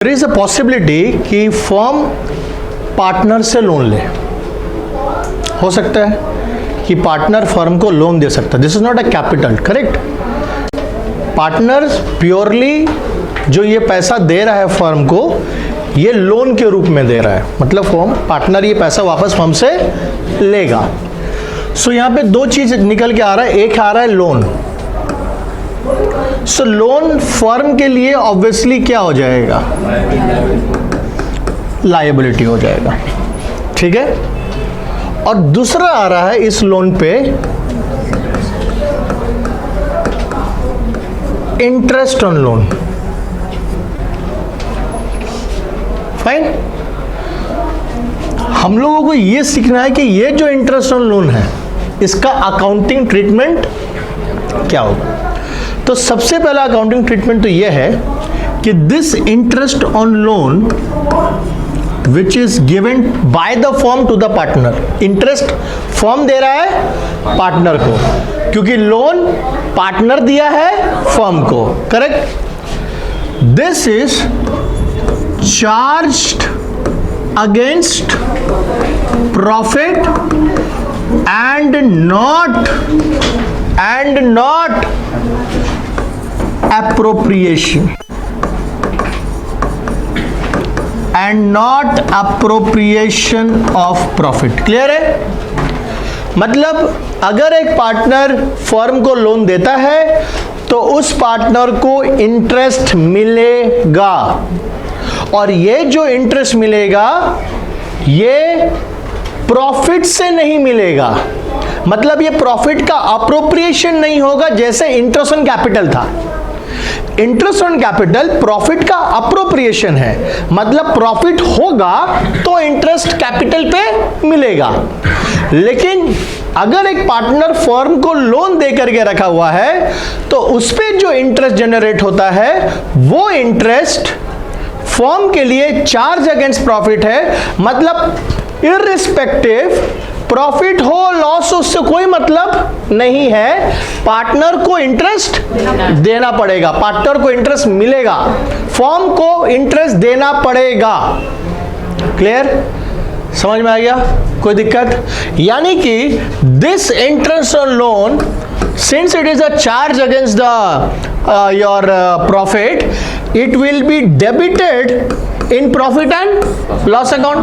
There is a possibility कि firm partner से loan ले, हो सकता है कि पार्टनर फर्म को लोन दे सकता है। This is not a capital, correct. Partner purely जो ये पैसा दे रहा है फर्म को, ये लोन के रूप में दे रहा है, मतलब फर्म पार्टनर ये पैसा वापस फर्म से लेगा। सो यहाँ पे दो चीज निकल के आ रहा है, एक आ रहा है लोन। सो लोन फर्म के लिए ऑब्वियसली क्या हो जाएगा, लायबिलिटी हो जाएगा, ठीक है। और दूसरा आ रहा है इस लोन पे इंटरेस्ट ऑन लोन, फाइन। हम लोगों को ये सीखना है कि ये जो इंटरेस्ट ऑन लोन है इसका अकाउंटिंग ट्रीटमेंट क्या होगा। तो सबसे पहला अकाउंटिंग ट्रीटमेंट तो ये है कि this interest on loan which is given by the firm to the partner, interest firm दे रहा है पार्टनर को, क्योंकि लोन पार्टनर दिया है फर्म को, correct. This is charged against profit and not appropriation of profit। Clear है? मतलब अगर एक पार्टनर फर्म को लोन देता है तो उस पार्टनर को इंटरेस्ट मिलेगा, और ये जो इंटरेस्ट मिलेगा ये प्रॉफिट से नहीं मिलेगा, मतलब ये प्रॉफिट का अप्रोप्रिएशन नहीं होगा जैसे इंटरेस्ट ऑन कैपिटल था। इंटरेस्ट ऑन कैपिटल प्रॉफिट का अप्रोप्रिएशन है, मतलब प्रॉफिट होगा तो इंटरेस्ट कैपिटल पे मिलेगा। लेकिन अगर एक पार्टनर फर्म को लोन दे करके रखा हुआ है तो उस पे जो इंटरेस्ट जनरेट होता है वो इंटरेस्ट फर्म के लिए चार्ज अगेंस्ट प्रॉफिट है, मतलब इररिस्पेक्टिव प्रॉफिट हो लॉस उससे कोई मतलब नहीं है, पार्टनर को इंटरेस्ट देना पड़ेगा, पार्टनर को इंटरेस्ट मिलेगा, फर्म को इंटरेस्ट देना पड़ेगा। क्लियर? समझ में आ गया? कोई दिक्कत? यानी कि this interest on loan, since it is a charge against the your profit, it will be debited in profit and loss account,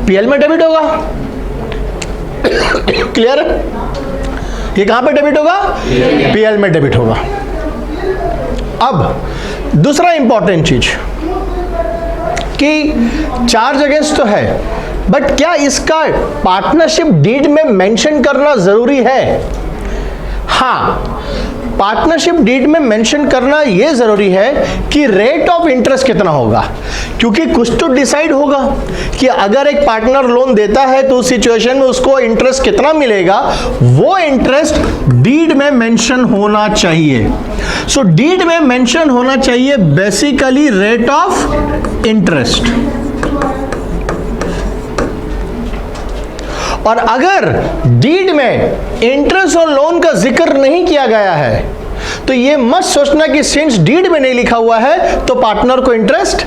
PL में डेबिट होगा। क्लियर? ये कहां पे डेबिट होगा? पीएल में डेबिट होगा। अब दूसरा इंपॉर्टेंट चीज कि चार्ज अगेंस्ट तो है, बट क्या इसका पार्टनरशिप डीड में मेंशन करना जरूरी है? हाँ, पार्टनरशिप डीड में मेंशन करना यह जरूरी है कि रेट ऑफ इंटरेस्ट कितना होगा, क्योंकि कुछ तो डिसाइड होगा कि अगर एक पार्टनर लोन देता है तो उस सिचुएशन में उसको इंटरेस्ट कितना मिलेगा, वो इंटरेस्ट डीड में मेंशन होना चाहिए। सो डीड में मेंशन होना चाहिए बेसिकली रेट ऑफ इंटरेस्ट। और अगर डीड में इंटरेस्ट ऑन लोन का जिक्र नहीं किया गया है तो ये मत सोचना कि सिंस डीड में नहीं लिखा हुआ है तो पार्टनर को इंटरेस्ट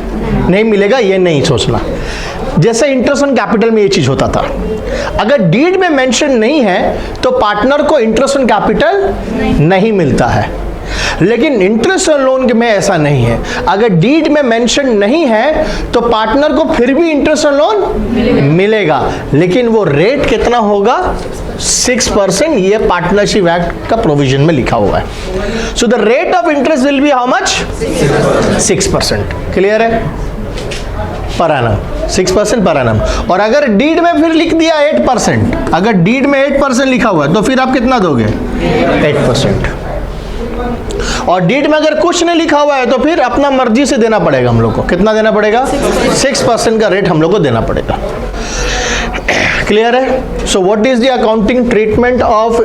नहीं मिलेगा, ये नहीं सोचना। जैसे इंटरेस्ट ऑन कैपिटल में ये चीज होता था, अगर डीड में मेंशन नहीं है तो पार्टनर को इंटरेस्ट ऑन कैपिटल नहीं मिलता है, लेकिन इंटरेस्ट ऑन लोन में ऐसा नहीं है। अगर डीड में मेंशन नहीं है तो पार्टनर को फिर भी इंटरेस्ट ऑन लोन मिलेगा, लेकिन वो रेट कितना होगा? 6%। ये पार्टनरशिप एक्ट का प्रोविजन में लिखा हुआ है। So the rate of interest will be how much? 6%। Clear है? पर एनम 6% पर एनम। और अगर डीड में फिर लिख दिया 8%, अगर डीड में 8% लिखा हुआ है तो फिर आप कितना दोगे? 8%। और डीड में अगर कुछ नहीं लिखा हुआ है तो फिर अपना मर्जी से देना पड़ेगा हम लोग को। कितना देना पड़ेगा? 6% का रेट हम लोग को देना पड़ेगा। क्लियर है? So what is the accounting treatment of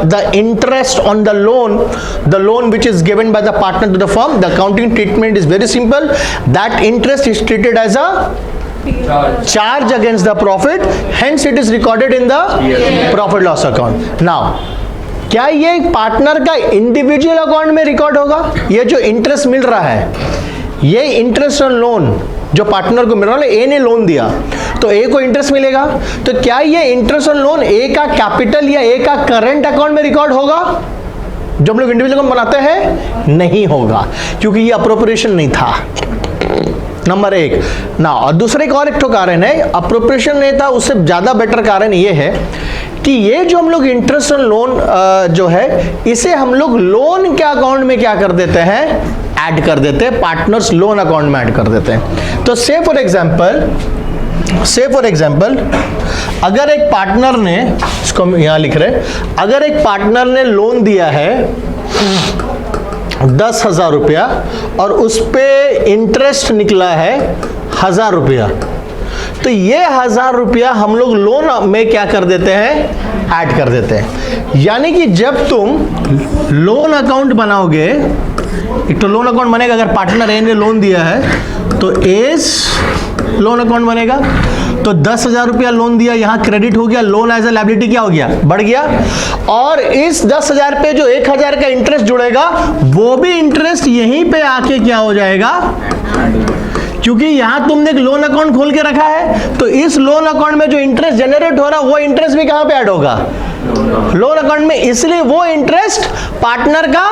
the interest on the loan which is given by the partner to the firm? The accounting treatment is very simple. That interest is treated as a charge against the profit, hence it is recorded in the profit loss account. Now क्या ये partner का individual account में record होगा? ये जो interest मिल रहा है ये इंटरेस्ट ऑन लोन जो पार्टनर को मिल रहा है, ए ने लोन दिया तो ए को इंटरेस्ट मिलेगा, तो क्या ये इंटरेस्ट ऑन लोन ए का कैपिटल या ए का करंट अकाउंट में रिकॉर्ड होगा जो हम लोग इंडिविजुअल अकाउंट बनाते हैं? नहीं होगा, क्योंकि ये अप्रोप्रिएशन नहीं था, नंबर एक ना। और दूसरे एक और एक कारण है, अप्रोप्रिएशन नहीं था, उससे ज्यादा बेटर कारण ये है कि ये जो हम लोग इंटरेस्ट ऑन लोन जो है, इसे हम लोग लोन के अकाउंट में क्या कर देते हैं? ऐड कर देते हैं, पार्टनर्स लोन अकाउंट में ऐड कर देते हैं। तो से फॉर एग्जांपल अगर एक पार्टनर ने, इसको हम यहां लिख रहे, अगर एक पार्टनर ने लोन दिया है 10,000 रुपया और उस पे इंटरेस्ट निकला है 1,000 रुपया, तो ये 1,000 रुपया हम लोग लोन में क्या कर देते हैं? ऐड कर देते हैं। यानी कि जब तुम लोन अकाउंट बनाओगे, एक तो लोन अकाउंट बनेगा, अगर पार्टनर ए ने लोन दिया है तो एज लोन अकाउंट बनेगा, तो 10,000 रुपया लोन दिया, यहां क्रेडिट हो गया, लोन एज ए लायबिलिटी क्या हो गया? बढ़ गया। और इस 10,000 पे जो 1,000 का इंटरेस्ट जुड़ेगा, वो भी इंटरेस्ट यहीं पे आके क्या हो जाएगा? क्योंकि यहां तुमने एक लोन अकाउंट खोल के रखा है, तो इस लोन अकाउंट में जो इंटरेस्ट जनरेट हो रहा है, वो इंटरेस्ट भी कहां पे ऐड होगा? लोन अकाउंट में। इसलिए वो इंटरेस्ट पार्टनर का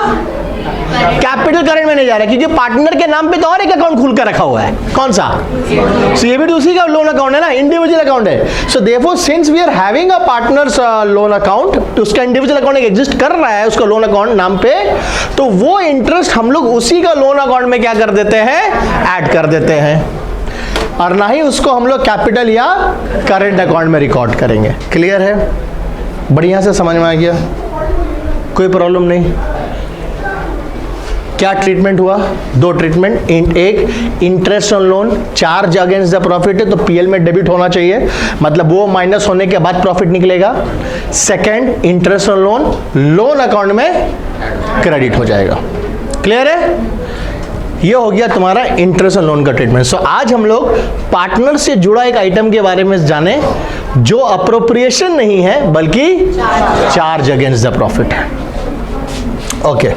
कैपिटल करंट में नहीं जा रहा है, क्योंकि पार्टनर के नाम पे तो और एक अकाउंट खुल कर रखा हुआ है, कौन सा? So, ये भी तो उसी का लोन अकाउंट है ना, इंडिविजुअल अकाउंट है। So therefore since we are having a partners loan account, तो उसका इंडिविजुअल अकाउंट एग्जिस्ट कर रहा है उसका लोन अकाउंट नाम पे, तो वो इंटरेस्ट हम लोग उसी का लोन अकाउंट में क्या कर देते हैं? ऐड कर देते हैं, और ना ही उसको हम लोग कैपिटल या करंट अकाउंट में रिकॉर्ड करेंगे। क्लियर है? बढ़िया से समझ में आ गया? कोई प्रॉब्लम नहीं? क्या ट्रीटमेंट हुआ? दो ट्रीटमेंट, एक interest on loan, charge against the profit है तो पीएल में डेबिट होना चाहिए, मतलब वो माइनस होने के बाद प्रॉफिट निकलेगा। Second, interest on loan loan account में क्रेडिट हो जाएगा। क्लियर है? ये हो गया तुम्हारा इंटरेस्ट ऑन लोन का ट्रीटमेंट। सो आज हम लोग पार्टनर से जुड़ा एक आइटम के बारे में जाने जो अप्रोप्रिएशन नहीं है बल्कि चार्ज अगेंस्ट द प्रॉफिट है। Okay,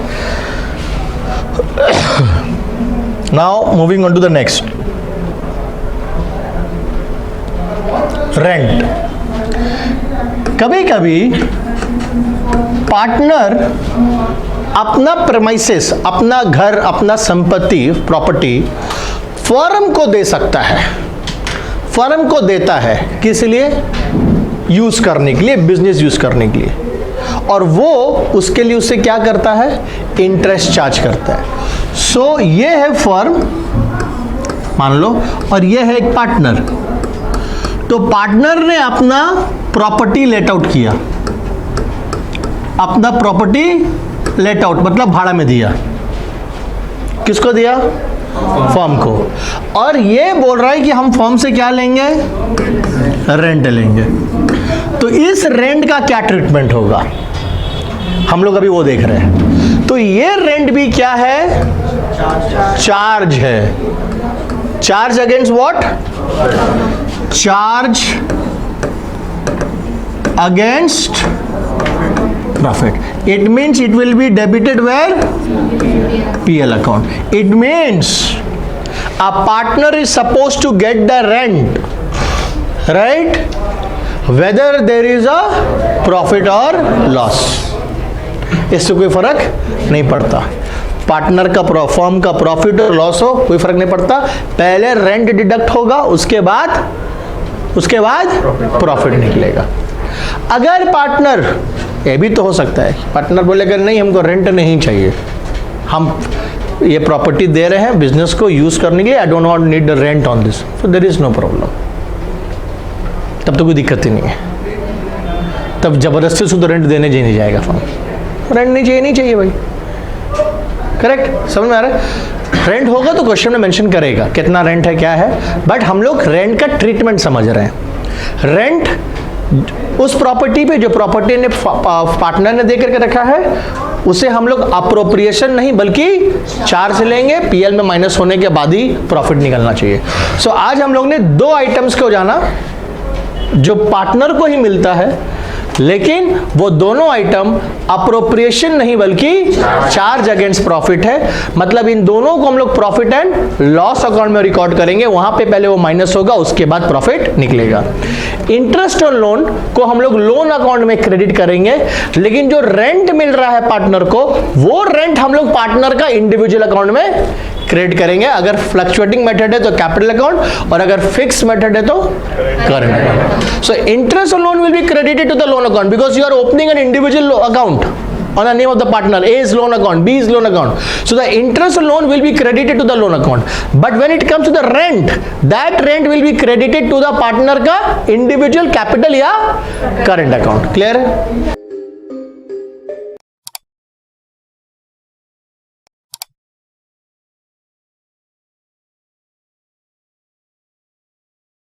now moving on to the next, rent. कभी कभी पार्टनर अपना प्रेमाइसेस, अपना घर, अपना संपत्ति, प्रॉपर्टी फर्म को दे सकता है, फर्म को देता है, किस लिए? यूज करने के लिए, बिजनेस यूज करने के लिए, और वो उसके लिए उससे क्या करता है? इंटरेस्ट चार्ज करता है। सो ये है फर्म मान लो, और ये है एक पार्टनर। तो पार्टनर ने अपना प्रॉपर्टी लेट आउट किया, अपना प्रॉपर्टी लेट आउट मतलब भाड़ा में दिया, किसको दिया? फर्म को। और ये बोल रहा है कि हम फर्म से क्या लेंगे? रेंट लेंगे। तो इस रेंट का क्या ट्रीटमेंट होगा? हम लोग अभी वो देख रहे हैं। तो ये रेंट भी क्या है? चार्ज है। Charge against what? Charge against profit. It means it will be debited where? PL account. It means a partner is supposed to get the rent, right? Whether there is a profit or loss. इससे कोई फर्क नहीं पड़ता। Partner का firm का profit और loss हो कोई फर्क नहीं पड़ता। पहले रेंट डिडक्ट होगा, उसके बाद प्रॉफिट निकलेगा। अगर पार्टनर, ये भी तो हो सकता है, पार्टनर बोलेगा नहीं हमको रेंट नहीं चाहिए, हम ये प्रॉपर्टी दे रहे हैं बिजनेस को यूज करने के लिए, I don't want need the rent on this, so there is no problem. तब तो कोई दिक्कत ही नहीं है, तब जबरदस्ती से तो रेंट देने नहीं जाएगा फर्म। रेंट नहीं चाहिए भाई, करेक्ट? समझ में आ रहा है? रेंट होगा तो क्वेश्चन में मेंशन करेगा कितना रेंट है, क्या है, बट हम लोग रेंट का ट्रीटमेंट समझ रहे हैं। रेंट उस प्रॉपर्टी पे जो प्रॉपर्टी ने पार्टनर ने दे करके रखा है, उसे हम लोग अप्रोप्रिएशन नहीं बल्कि चार्ज लेंगे, पीएल में माइनस होने के बाद ही प्रॉफिट निकलना चाहिए। सो आज हम लोग ने दो आइटम्स को जाना जो पार्टनर को ही मिलता है, लेकिन वो दोनों आइटम अप्रोप्रिएशन नहीं बल्कि चार्ज अगेंस्ट प्रॉफिट है। मतलब इन दोनों को हम लोग प्रॉफिट एंड लॉस अकाउंट में रिकॉर्ड करेंगे, वहां पे पहले वो माइनस होगा, उसके बाद प्रॉफिट निकलेगा। इंटरेस्ट ऑन लोन को हम लोग लोन अकाउंट में क्रेडिट करेंगे, लेकिन जो रेंट मिल रहा है पार्टनर को, वो रेंट हम लोग पार्टनर का इंडिविजुअल अकाउंट में क्रेडिट करेंगे। अगर फ्लक्चुएटिंग मेथड है तो कैपिटल अकाउंट, और अगर फिक्स मेथड है तो current account. So interest on loan will be credited to the loan account because you are opening an individual account on the name of the partner. A is loan account, B is loan account. So the interest on loan will be credited to the loan account. But when it comes to the rent, that rent will be credited to the partner का individual capital या current account. Clear है?